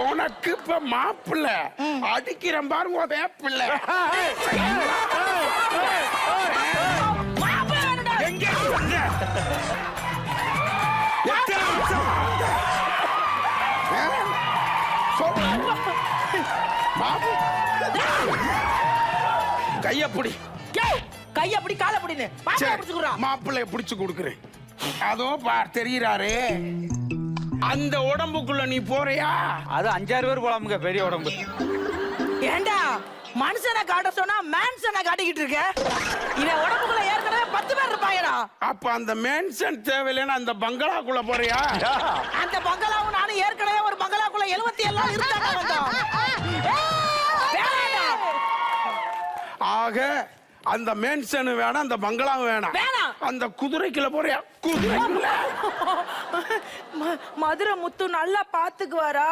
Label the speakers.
Speaker 1: உனக்கு இப்ப மாப்பிள்ள அடிக்கிறேன் பாருங்க வேப்பிள்ள. எங்க கையப்படி
Speaker 2: கையப்படி காலப்படின்னு
Speaker 1: மாப்பிள்ளைய பிடிச்சு கொடுக்குறேன். அதோ பார் தெரியுறாரு. அந்த உடம்புக்குள்ள நீ போறியா?
Speaker 3: அது 5-6 பேர் போலாமுங்க, பெரிய உடம்பு.
Speaker 2: ஏண்டா மனுஷனை காட்ட சொன்னா மேன்சனை காட்டிக்கிட்டு இருக்க? இவன் உடம்புக்குள்ள ஏற்கனவே 10 பேர் இருப்பாங்கடா.
Speaker 1: அப்ப அந்த மேன்சன் தேவையில்லைன்னா அந்த பங்களாக்குள்ள போறியா?
Speaker 2: அந்த பங்களாவும் நானும் ஏற்கனவே ஒரு பங்களாக்குள்ள 77 இருந்தாங்க.
Speaker 1: ஆக அந்த மேன்சன் வேணாம், அந்த பங்களாவும் வேணாம். அந்த குதிரைக்குள்ள போறியா? குதிரைக்குள்ள
Speaker 2: மதுரை முத்து நல்லா பாத்துக்குவாரா?